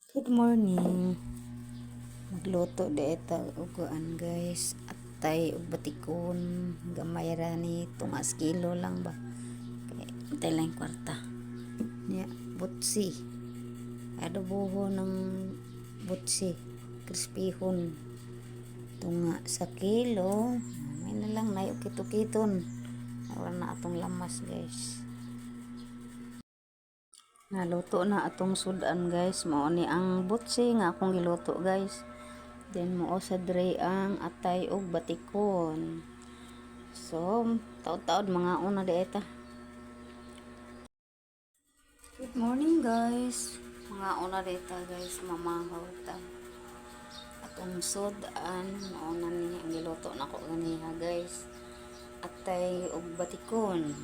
Good morning. Magluto dito uguan guys. Atay ug batikon. Gamay ra ni tungas kilo lang ba. Atay lang kwarta. Nya butsi. Adoboho ng butsi. Crispyhon. Tunga sa kilo. May na lang na kito-kiton. Wala na atong lamas guys. Naluto na atong sudan guys. Mao ni ang butsi nga akong giluto guys. Then mo sa dre ang atay og batikon. So, taod-taod mga una dieta. Good morning guys. Mga una dieta guys, mamahaw ta. Atong sudan, mauna ni ang giluto nako ganiha guys. Atay og batikon.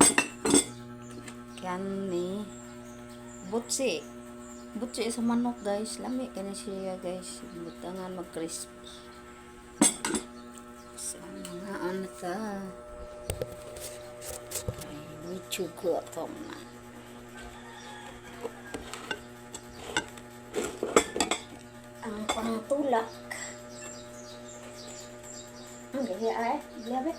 Kyan ni butsi. Butsi sa manok guys, lami kani siya guys. Butangan mag-crisp. So, mga ano ta. Ay, YouTube ko ito na. Ang pangtulak. Ang gaya ay, grabe.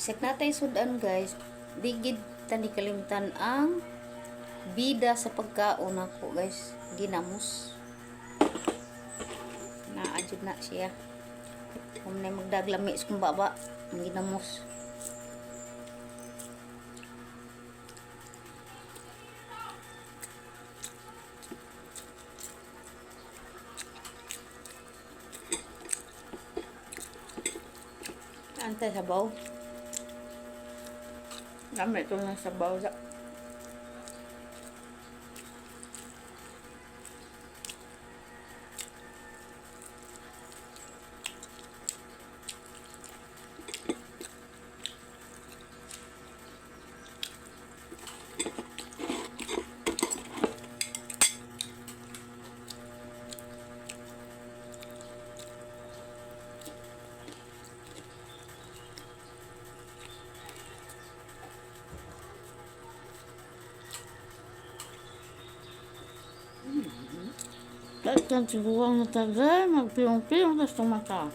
Sek natay sudan guys, digid tani kalimtan ang bida sa pagkaon ako guys, ginamos. Naadjud na siya. Kung na magdaglami sa kumbaba, ang ginamos. Antay sabaw. Gamit ito na sabaw sa kahit kan siguro na tagay, magpiyong-piyong tas tumata.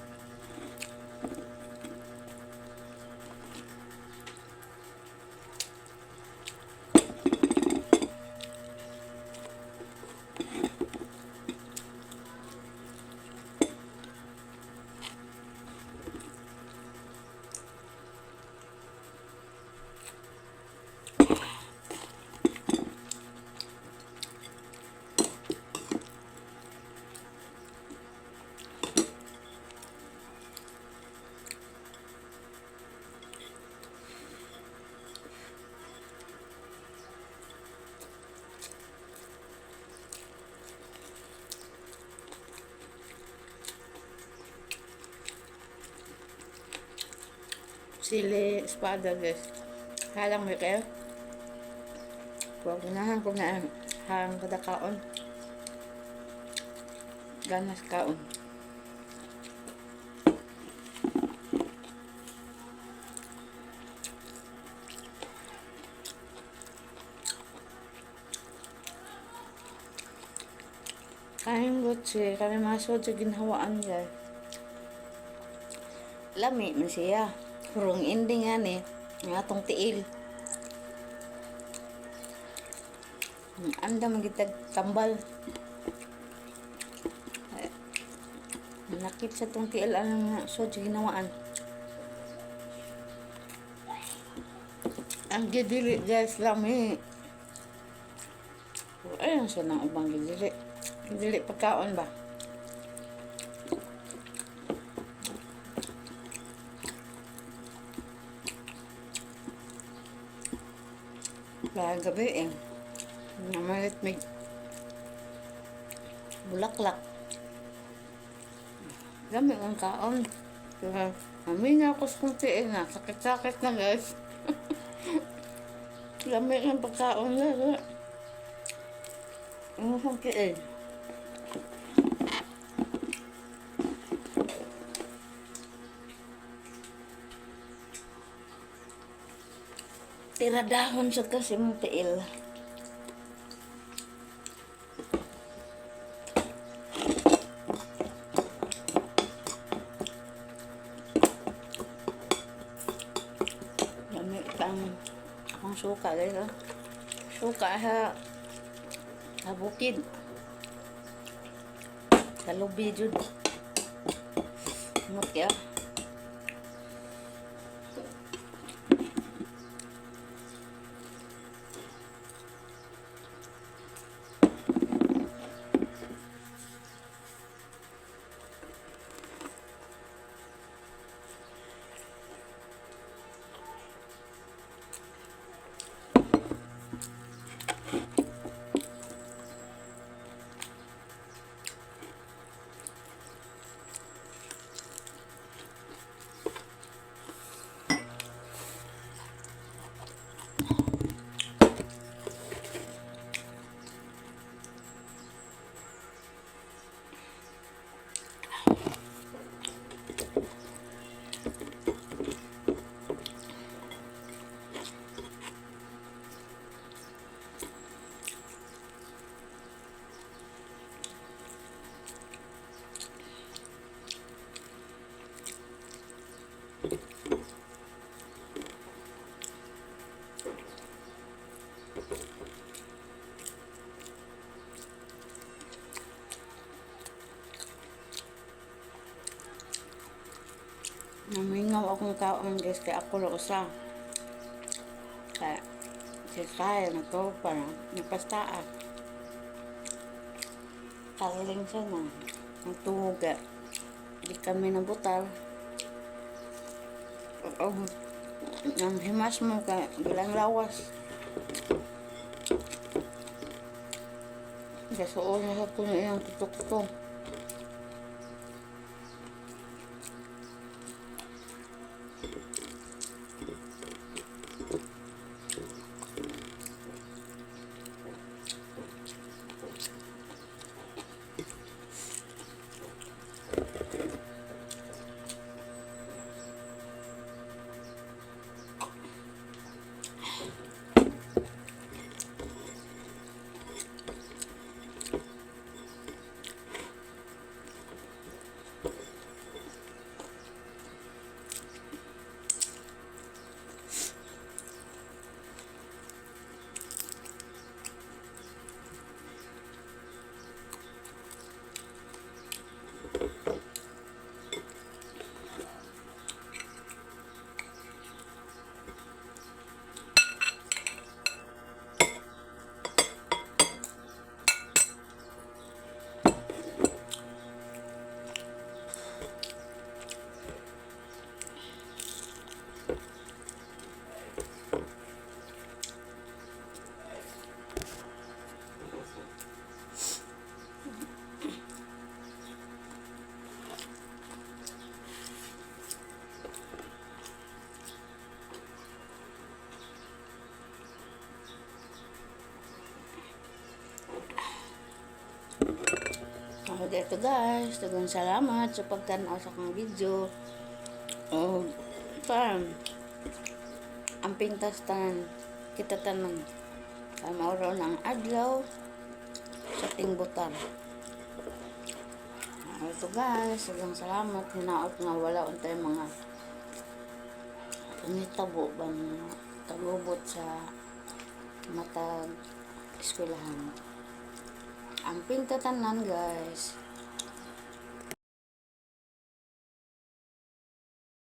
Sili espada guys. Halang may kayo. Huwag ginahan ko na hang kadakaon. ganas kaon. Kain gutsi, kami masod sa ginhawaan guys. Lami man siya. Kurong ending nga ni, ng atong tiil. Anda magitag tambal. Nakit sa tong tiil ang sod sa ginawaan. Ang gidili guys, lami. Ayun siya ng ubang gidili. Gidili pagkaon ba? Kaya gabi eh. Namalit may bulaklak. Dami ang kaon. Kaya amin na ako sa kong tiil na. Sakit-sakit na guys. Dami ang pagkaon guys. Ang kong tiil. Tiradahon sa kasi mong tiil. Dami ang suka guys. Suka sa bukid. Sa lubi jud. Mut ya. Namingaw akong kaon guys kaya ako lang usa. Kaya kaya na to parang napastaan. Kaling siya na. Ang tuga. Di kami nabutal. Ang himas mo ka bilang lawas. Gasuon na sa puno yung tutok-tutok. ito guys, daghang salamat sa pagtanaw sa akong video. Oh, ang pintas tanan kita tanan mauraw ng adlaw sa tingbutan. Ito guys, daghang salamat. Hinaot nga wala untay mga nitabo ba mga tagubot sa matag eskwelahan. Ang pinta tanan guys.